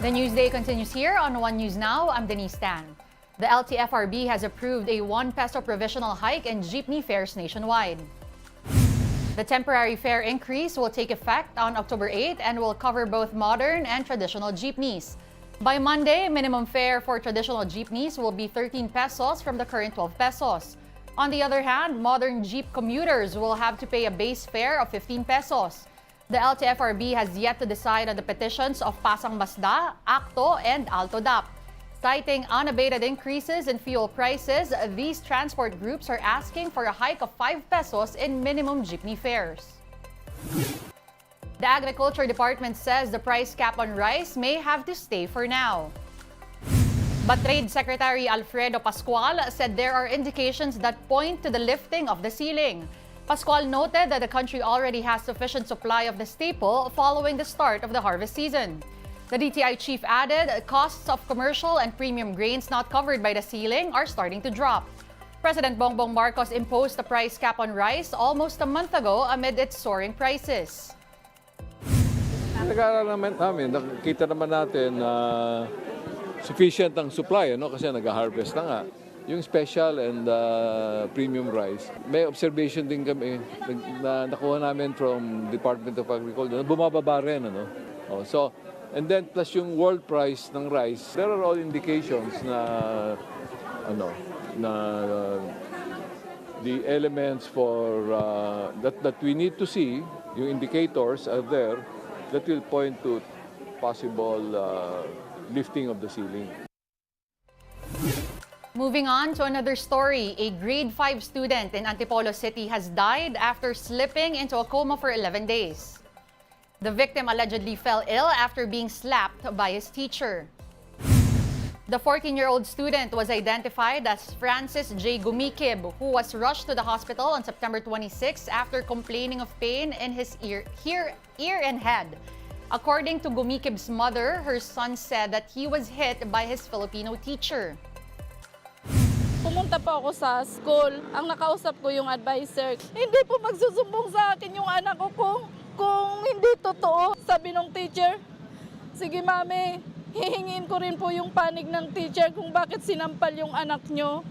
The Newsday continues here on One News Now. I'm Denise Tan. The LTFRB has approved a 1 peso provisional hike in jeepney fares nationwide. The temporary fare increase will take effect on October 8 and will cover both modern and traditional jeepneys. By Monday, minimum fare for traditional jeepneys will be 13 pesos from the current 12 pesos. On the other hand, modern jeep commuters will have to pay a base fare of 15 pesos. The LTFRB has yet to decide on the petitions of Pasang Masda, Acto, and Alto DAP. Citing unabated increases in fuel prices, these transport groups are asking for a hike of 5 pesos in minimum jeepney fares. The Agriculture Department says the price cap on rice may have to stay for now. But Trade Secretary Alfredo Pascual said there are indications that point to the lifting of the ceiling. Pascual noted that the country already has sufficient supply of the staple following the start of the harvest season. The DTI chief added costs of commercial and premium grains not covered by the ceiling are starting to drop. President Bongbong Marcos imposed a price cap on rice almost a month ago amid its soaring prices. Nag-aaral namin, nakikita naman natin na sufficient ang supply, kasi nag-harvest na nga. Yung special and premium rice, may observation din kami na nakuha namin from Department of Agriculture na bumababa rin. And then plus yung world price ng rice, there are all indications na the elements for that we need to see, yung indicators are there that will point to possible lifting of the ceiling. Moving on to another story, a grade 5 student in Antipolo City has died after slipping into a coma for 11 days. The victim allegedly fell ill after being slapped by his teacher. The 14-year-old student was identified as Francis J. Gumikib, who was rushed to the hospital on September 26 after complaining of pain in his ear and head. According to Gumikib's mother, her son said that he was hit by his Filipino teacher. Pumunta po ako sa school. Ang nakausap ko yung advisor. Hindi po magsusumbong sa akin yung anak ko kung hindi totoo. Sabi ng teacher, sige mami, hihingin ko rin po yung panig ng teacher kung bakit sinampal yung anak nyo.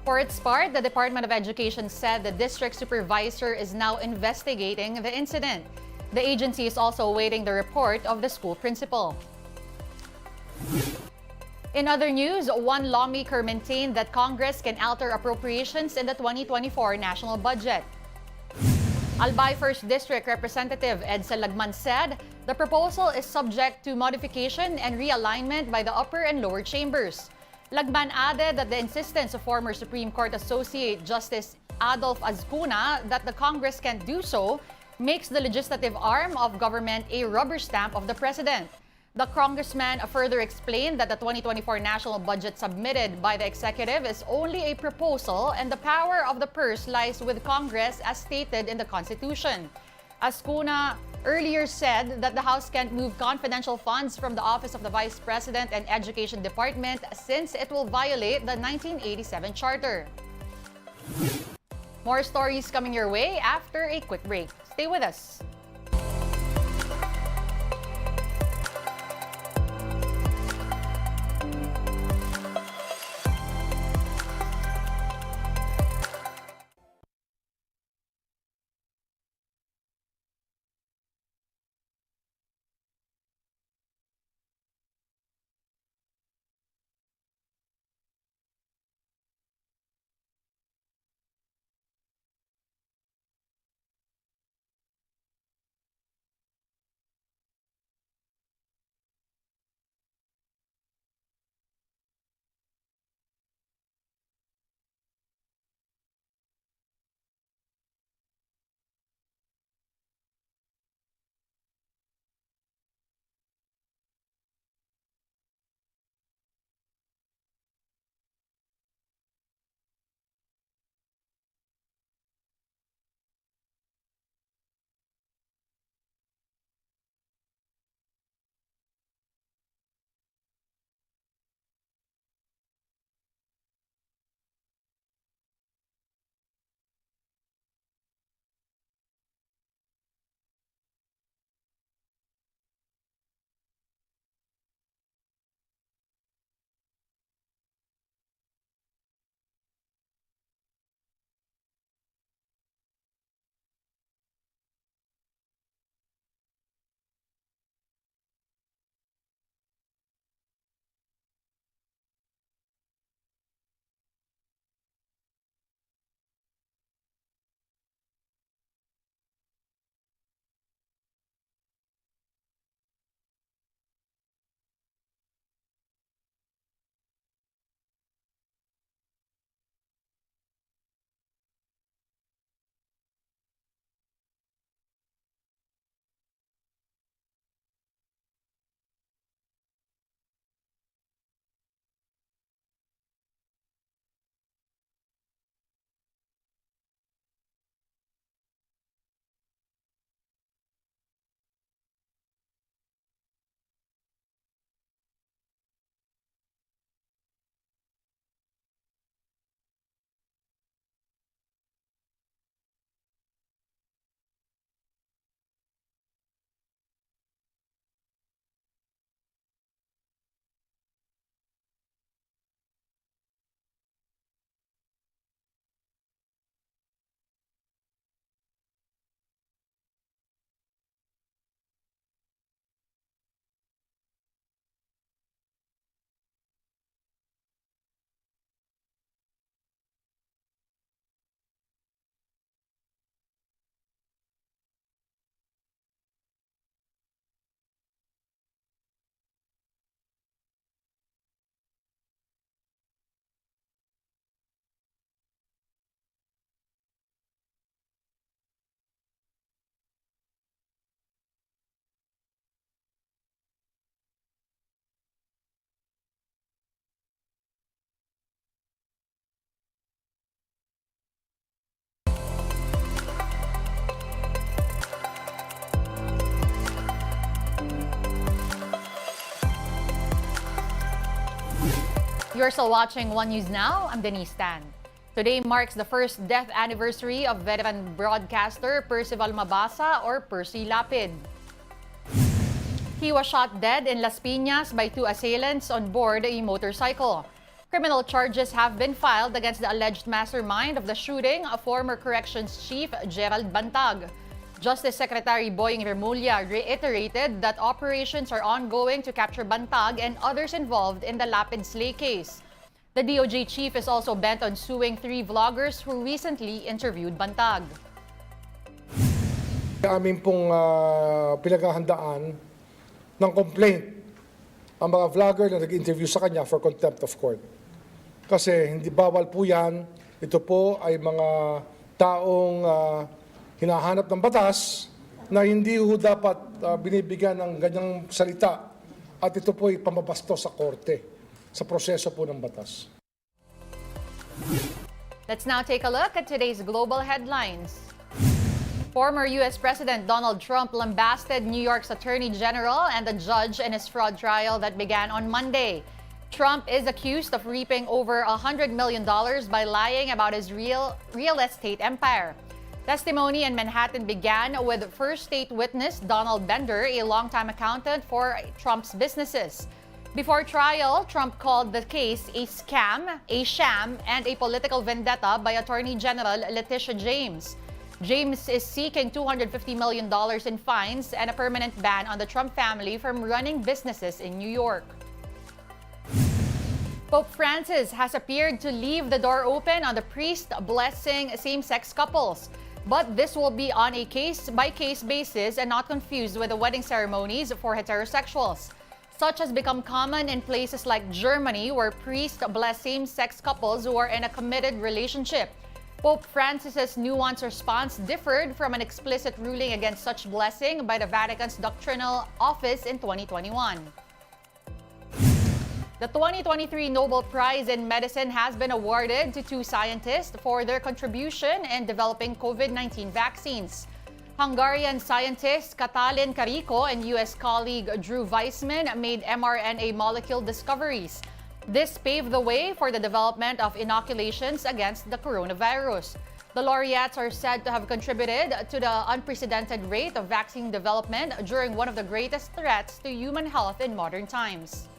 For its part, the Department of Education said the district supervisor is now investigating the incident. The agency is also awaiting the report of the school principal. In other news, one lawmaker maintained that Congress can alter appropriations in the 2024 national budget. Albay 1st District Representative Edsel Lagman said the proposal is subject to modification and realignment by the upper and lower chambers. Lagman added that the insistence of former Supreme Court Associate Justice Adolf Azcuna that the Congress can do so makes the legislative arm of government a rubber stamp of the president. The congressman further explained that the 2024 national budget submitted by the executive is only a proposal and the power of the purse lies with Congress as stated in the Constitution. Azcuna earlier said that the House can't move confidential funds from the Office of the Vice President and Education Department since it will violate the 1987 Charter. More stories coming your way after a quick break. Stay with us. You're still watching One News Now. I'm Denise Tan. Today marks the first death anniversary of veteran broadcaster Percival Mabasa or Percy Lapid. He was shot dead in Las Piñas by two assailants on board a motorcycle. Criminal charges have been filed against the alleged mastermind of the shooting, a former corrections chief, Gerald Bantag. Justice Secretary Boying Remulla reiterated that operations are ongoing to capture Bantag and others involved in the Lapid slay case. The DOJ chief is also bent on suing 3 vloggers who recently interviewed Bantag. Amin pong pinaghahandaan ng complaint ang mga vlogger na nag-interview sa kanya for contempt of court. Kasi hindi bawal po yan. Ito po ay mga taong hinahanap ng batas na hindi ho dapat binibigyan ng ganyang salita. At ito po ay pamabasto sa korte, sa proseso po ng batas. Let's now take a look at today's global headlines. Former U.S. President Donald Trump lambasted New York's Attorney General and the judge in his fraud trial that began on Monday. Trump is accused of reaping over $100 million by lying about his real estate empire. Testimony in Manhattan began with first state witness Donald Bender, a longtime accountant for Trump's businesses. Before trial, Trump called the case a scam, a sham, and a political vendetta by Attorney General Letitia James. James is seeking $250 million in fines and a permanent ban on the Trump family from running businesses in New York. Pope Francis has appeared to leave the door open on the priest blessing same-sex couples. But this will be on a case-by-case basis and not confused with the wedding ceremonies for heterosexuals. Such has become common in places like Germany, where priests bless same-sex couples who are in a committed relationship. Pope Francis's nuanced response differed from an explicit ruling against such blessing by the Vatican's doctrinal office in 2021. The 2023 Nobel Prize in Medicine has been awarded to 2 scientists for their contribution in developing COVID-19 vaccines. Hungarian scientist Katalin Kariko and U.S. colleague Drew Weissman made mRNA molecule discoveries. This paved the way for the development of inoculations against the coronavirus. The laureates are said to have contributed to the unprecedented rate of vaccine development during one of the greatest threats to human health in modern times.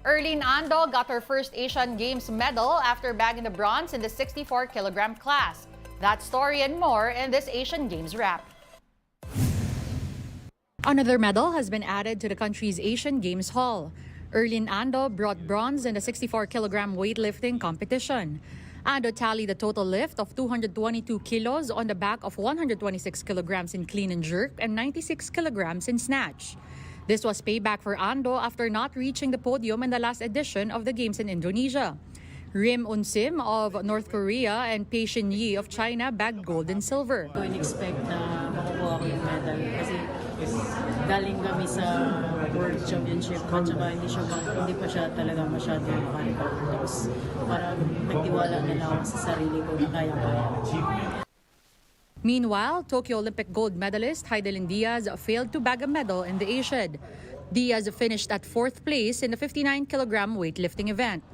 Erlene Ando got her first Asian Games medal after bagging the bronze in the 64-kilogram class. That story and more in this Asian Games wrap. Another medal has been added to the country's Asian Games haul. Erlene Ando brought bronze in the 64-kilogram weightlifting competition. Ando tallied a total lift of 222 kilos on the back of 126 kilograms in clean and jerk and 96 kilograms in snatch. This was payback for Ando after not reaching the podium in the last edition of the Games in Indonesia. Rim Un-sim of North Korea and Pei Xin-yi of China bagged gold and silver. Ko in-expect na makukuha ko yung medal kasi galing kami sa World Championship at saka hindi pa siya talaga masyado makarecover. Tapos parang nagtiwala na lang ako sa sarili ko na kaya-kaya. Meanwhile, Tokyo Olympic gold medalist Heidelin Diaz failed to bag a medal in the Asiad. Diaz finished at 4th place in the 59-kilogram weightlifting event.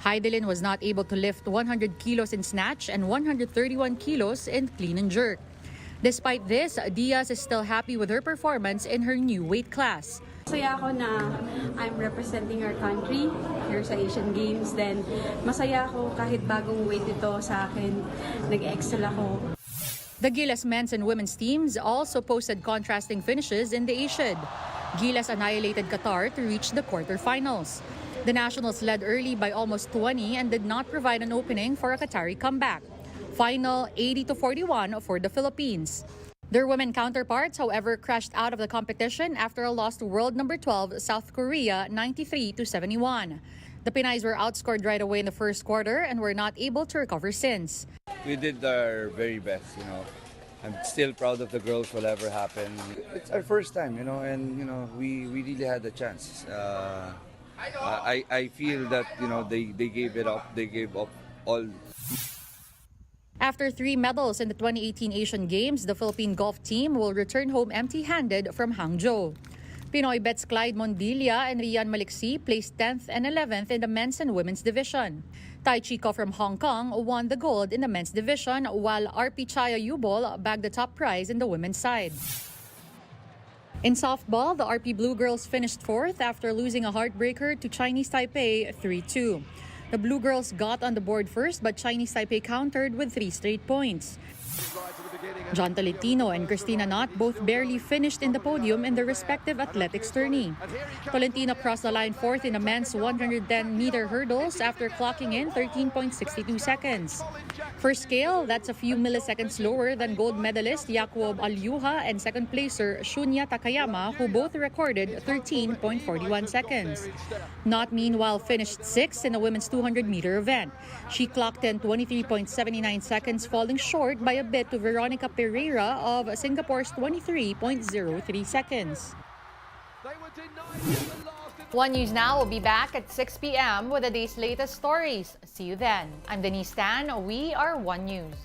Heidelin was not able to lift 100 kilos in snatch and 131 kilos in clean and jerk. Despite this, Diaz is still happy with her performance in her new weight class. Masaya ako na I'm representing our country here sa Asian Games. Then masaya ako kahit bagong weight ito sa akin. Nag-excel ako. The Gilas men's and women's teams also posted contrasting finishes in the Asiad. Gilas annihilated Qatar to reach the quarterfinals. The Nationals led early by almost 20 and did not provide an opening for a Qatari comeback. Final 80-41 for the Philippines. Their women counterparts, however, crashed out of the competition after a loss to world number 12 South Korea 93-71. The Pinays were outscored right away in the first quarter and were not able to recover since. We did our very best, I'm still proud of the girls, whatever happened. It's our first time, and, we really had a chance. I feel that, they gave it up. They gave up all. After 3 medals in the 2018 Asian Games, the Philippine golf team will return home empty-handed from Hangzhou. Pinoy Bet's Clyde Mondilla and Rian Maliksi placed 10th and 11th in the men's and women's division. Tai Chico from Hong Kong won the gold in the men's division, while RP Chaya Yubol bagged the top prize in the women's side. In softball, the RP Blue Girls finished 4th after losing a heartbreaker to Chinese Taipei 3-2. The Blue Girls got on the board first, but Chinese Taipei countered with 3 straight points. John Tolentino and Christina Knott both barely finished in the podium in their respective athletics tourney. Tolentino crossed the line 4th in the men's 110-meter hurdles after clocking in 13.62 seconds. For scale, that's a few milliseconds slower than gold medalist Yakuob Alyuha and second placer Shunya Takayama, who both recorded 13.41 seconds. Knott, meanwhile, finished 6th in the women's 200-meter event. She clocked in 23.79 seconds, falling short by a bit to Veronica Pereira of Singapore's 23.03 seconds. One News Now will be back at 6 p.m. with the day's latest stories. See you then. I'm Denise Tan. We are One News.